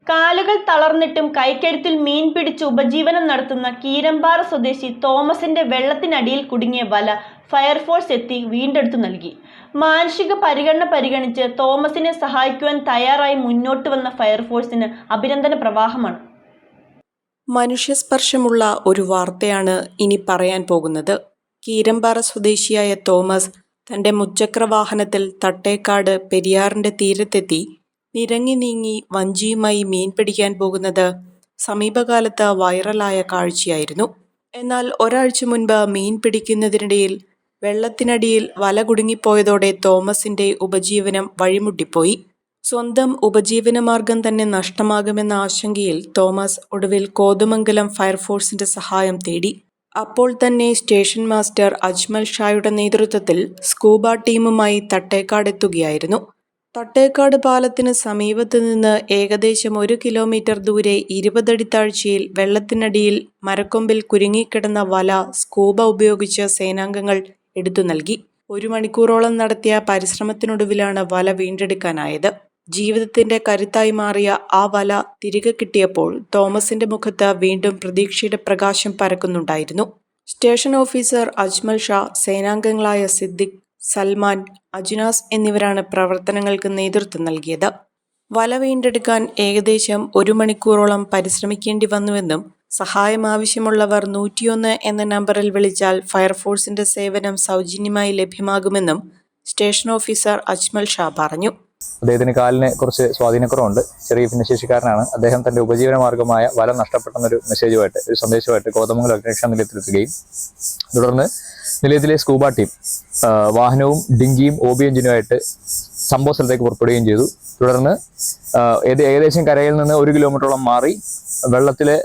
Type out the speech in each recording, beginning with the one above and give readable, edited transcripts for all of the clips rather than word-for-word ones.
കാലുകൾ തളർന്നിട്ടും കൈക്കരുത്തിൽ മീൻ പിടിച്ച് ഉപജീവനം നടത്തുന്ന കീരമ്പാറ സ്വദേശി തോമസിന്റെ വെള്ളത്തിനടിയിൽ കുടുങ്ങിയ വല ഫയർഫോഴ്സ് എത്തി വീണ്ടെടുത്തു നൽകി. മാനുഷിക പരിഗണന പരിഗണിച്ച് തോമസിനെ സഹായിക്കുവാൻ തയ്യാറായി മുന്നോട്ട് വന്ന ഫയർഫോഴ്സിന് അഭിനന്ദന പ്രവാഹമാണ്. മനുഷ്യസ്പർശമുള്ള ഒരു വാർത്തയാണ് ഇനി പറയാൻ പോകുന്നത്. കീരമ്പാറ സ്വദേശിയായ തോമസ് തന്റെ മുച്ചക്രവാഹനത്തിൽ തട്ടേക്കാട് പെരിയാറിന്റെ തീരത്തെത്തി നിരങ്ങി നീങ്ങി വഞ്ചിയുമായി മീൻ പിടിക്കാൻ പോകുന്നത് സമീപകാലത്ത് വൈറലായ കാഴ്ചയായിരുന്നു. എന്നാൽ ഒരാഴ്ച മുൻപ് മീൻ പിടിക്കുന്നതിനിടയിൽ വെള്ളത്തിനടിയിൽ വല കുടുങ്ങിപ്പോയതോടെ തോമസിന്റെ ഉപജീവനം വഴിമുട്ടിപ്പോയി. സ്വന്തം ഉപജീവനമാർഗം തന്നെ നഷ്ടമാകുമെന്ന ആശങ്കയിൽ തോമസ് ഒടുവിൽ കോതമംഗലം ഫയർഫോഴ്സിന്റെ സഹായം തേടി. അപ്പോൾ തന്നെ സ്റ്റേഷൻ മാസ്റ്റർ അജ്മൽ ഷായുടെ നേതൃത്വത്തിൽ സ്കൂബ ടീമുമായി തട്ടേക്കാടെത്തുകയായിരുന്നു. തട്ടേക്കാട് പാലത്തിന് സമീപത്ത് നിന്ന് ഏകദേശം 1 കിലോമീറ്റർ ദൂരെ 20 അടി താഴ്ചയിൽ വെള്ളത്തിനടിയിൽ മരക്കൊമ്പിൽ കുരുങ്ങിക്കിടന്ന വല സ്കൂബ ഉപയോഗിച്ച് സേനാംഗങ്ങൾ എടുത്തു നൽകി. 1 മണിക്കൂറോളം നടത്തിയ പരിശ്രമത്തിനൊടുവിലാണ് വല വീണ്ടെടുക്കാനായത്. ജീവിതത്തിന്റെ കരുത്തായി മാറിയ ആ വല തിരികെ കിട്ടിയപ്പോൾ തോമസിന്റെ മുഖത്ത് വീണ്ടും പ്രതീക്ഷയുടെ പ്രകാശം പരക്കുന്നുണ്ടായിരുന്നു. സ്റ്റേഷൻ ഓഫീസർ അജ്മൽ ഷാ, സേനാംഗങ്ങളായ സിദ്ദിഖ്, സൽമാൻ, അജുനാസ് എന്നിവരാണ് പ്രവർത്തനങ്ങൾക്ക് നേതൃത്വം നൽകിയത്. വല വീണ്ടെടുക്കാൻ ഏകദേശം 1 മണിക്കൂറോളം പരിശ്രമിക്കേണ്ടി വന്നുവെന്നും സഹായം ആവശ്യമുള്ളവർ 101 എന്ന നമ്പറിൽ വിളിച്ചാൽ ഫയർഫോഴ്സിന്റെ സേവനം സൗജന്യമായി ലഭ്യമാകുമെന്നും സ്റ്റേഷൻ ഓഫീസർ അജ്മൽ ഷാ പറഞ്ഞു. അദ്ദേഹത്തിന് കാലിന് കുറച്ച് സ്വാധീനക്കുറവുണ്ട്. ചെറിയ ഭിന്നശേഷിക്കാരനാണ്. അദ്ദേഹം തന്റെ ഉപജീവന മാർഗമായ വല നഷ്ടപ്പെട്ടെന്നൊരു ഒരു സന്ദേശമായിട്ട് കോതമംഗലം അഗ്നിരക്ഷാ നിലയത്തിലെത്തുകയും തുടർന്ന് നിലയത്തിലെ സ്കൂബ ടീം വാഹനവും ഡിങ്കിയും OB എഞ്ചിനുമായിട്ട് സംഭവ സ്ഥലത്തേക്ക് പുറപ്പെടുകയും ചെയ്തു. തുടർന്ന് ഏകദേശം കരയിൽ നിന്ന് 1 കിലോമീറ്ററോളം മാറി വെള്ളത്തിലെ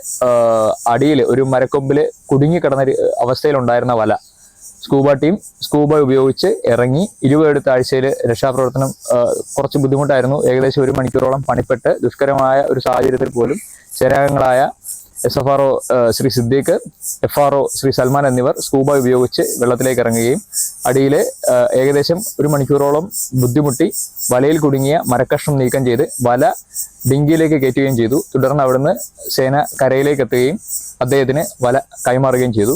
അടിയിൽ ഒരു മരക്കൊമ്പിൽ കുടുങ്ങിക്കിടന്ന അവസ്ഥയിലുണ്ടായിരുന്ന വല സ്കൂബ ടീം സ്കൂബ ഉപയോഗിച്ച് ഇറങ്ങി 20 അടി താഴ്ചയിൽ രക്ഷാപ്രവർത്തനം കുറച്ച് ബുദ്ധിമുട്ടായിരുന്നു. ഏകദേശം 1 മണിക്കൂറോളം പണിപ്പെട്ട് ദുഷ്കരമായ ഒരു സാഹചര്യത്തിൽ പോലും സേനാംഗങ്ങളായ SFRO ശ്രീ സിദ്ദീഖ്, FRO ശ്രീ സൽമാൻ എന്നിവർ സ്കൂബ ഉപയോഗിച്ച് വെള്ളത്തിലേക്ക് ഇറങ്ങുകയും അടിയിൽ ഏകദേശം 1 മണിക്കൂറോളം ബുദ്ധിമുട്ടി വലയിൽ കുടുങ്ങിയ മരക്കഷ്ണം നീക്കം ചെയ്ത് വല ഡിങ്കിയിലേക്ക് കയറ്റുകയും ചെയ്തു. തുടർന്ന് അവിടുന്ന് സേന കരയിലേക്ക് എത്തുകയും അദ്ദേഹത്തിന് വല കൈമാറുകയും ചെയ്തു.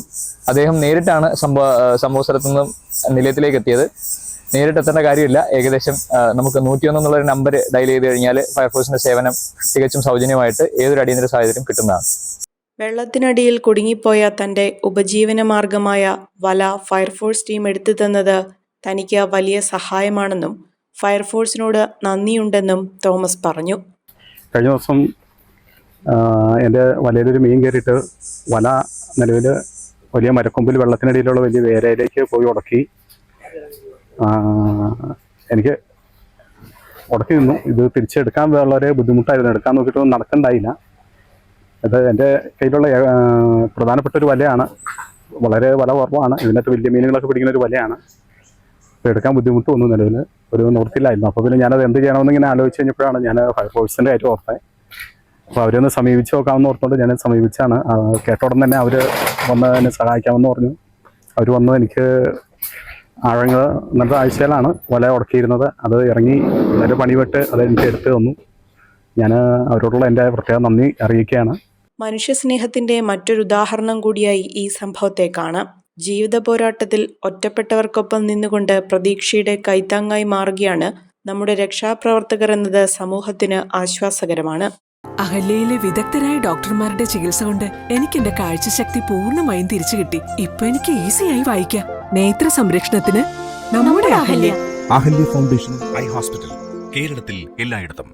അദ്ദേഹം നേരിട്ടാണ് സംഭവ സ്ഥലത്തു നിന്നും നിലയത്തിലേക്ക് എത്തിയത്. നേരിട്ട് എത്തേണ്ട കാര്യമില്ല. ഏകദേശം നമുക്ക് 101 എന്നുള്ളൊരു നമ്പർ ഡയൽ ചെയ്ത് കഴിഞ്ഞാൽ ഫയർഫോഴ്സിന്റെ സേവനം തികച്ചും സൗജന്യമായിട്ട് ഏതൊരു അടിയന്തര സാഹചര്യം കിട്ടുന്നതാണ്. വെള്ളത്തിനടിയിൽ കുടുങ്ങിപ്പോയ തന്റെ ഉപജീവന മാർഗമായ വല ഫയർഫോഴ്സ് ടീം എടുത്തു തന്നത് തനിക്ക് വലിയ സഹായമാണെന്നും ഫയർഫോഴ്സിനോട് നന്ദിയുണ്ടെന്നും തോമസ് പറഞ്ഞു. കഴിഞ്ഞ ദിവസം എൻ്റെ വലയിലൊരു മീൻ കയറിയിട്ട് വല നിലവിൽ വലിയ മരക്കൊമ്പിൽ വെള്ളത്തിനടിയിലുള്ള വലിയ വേരയിലേക്ക് പോയി ഉടക്കി. എനിക്ക് ഉടക്കി നിന്നു. ഇത് തിരിച്ചെടുക്കാൻ വളരെ ബുദ്ധിമുട്ടായിരുന്നു. എടുക്കാൻ നോക്കിയിട്ട് നടക്കണ്ടായില്ല. ഇത് എൻ്റെ കയ്യിലുള്ള പ്രധാനപ്പെട്ട ഒരു വലയാണ്. വളരെ വല കുറവാണ്. ഇതിനകത്ത് വലിയ മീനുകളൊക്കെ പിടിക്കുന്ന ഒരു വലയാണ്. അപ്പോൾ എടുക്കാൻ ബുദ്ധിമുട്ട് വന്നു. നിലവിൽ ഒരു നിവൃത്തിയിലായിരുന്നു. അപ്പോൾ പിന്നെ ഞാനത് എന്ത് ചെയ്യണമെന്ന് ഇങ്ങനെ ആലോചിച്ച് കഴിഞ്ഞപ്പോഴാണ് ഞാൻ ഫയർഫോഴ്സിൻ്റെ കാര്യം ഓർത്തത്. അപ്പോൾ അവരൊന്ന് സമീപിച്ച് നോക്കാമെന്ന് ഓർത്തുകൊണ്ട് ഞാൻ സമീപിച്ചാണ്. കേട്ട ഉടൻ തന്നെ അവർ വന്ന് എന്നെ സഹായിക്കാമെന്ന് പറഞ്ഞു. അവർ വന്ന് എനിക്ക് ആഴങ്ങൾ ഇന്നത്തെ ആഴ്ചയിലാണ് വല ഉടക്കിയിരുന്നത്. അത് ഇറങ്ങി വളരെ പണിപെട്ട് അത് എനിക്ക് എടുത്ത് തന്നു. ഞാൻ അവരോടുള്ള എൻ്റെ പ്രത്യേക നന്ദി അറിയിക്കുകയാണ്. മനുഷ്യസ്നേഹത്തിന്റെ മറ്റൊരു ഉദാഹരണം കൂടിയായി ഈ സംഭവത്തെ കാണാം. ജീവിത പോരാട്ടത്തിൽ ഒറ്റപ്പെട്ടവർക്കൊപ്പം നിന്നുകൊണ്ട് പ്രതീക്ഷയുടെ കൈത്താങ്ങായി മാറുകയാണ് നമ്മുടെ രക്ഷാപ്രവർത്തകർ എന്നത് സമൂഹത്തിന് ആശ്വാസകരമാണ്. അഹല്യയിലെ വിദഗ്ധരായ ഡോക്ടർമാരുടെ ചികിത്സ കൊണ്ട് എനിക്ക് എന്റെ കാഴ്ചശക്തി പൂർണ്ണമായും തിരിച്ചു കിട്ടി. ഇപ്പൊ എനിക്ക് ഈസിയായി വായിക്കാം. നേത്ര സംരക്ഷണത്തിന് നമ്മുടെ Ahalya. Ahalya foundation eye hospital, കേരളത്തിൽ എല്ലായിടത്തും.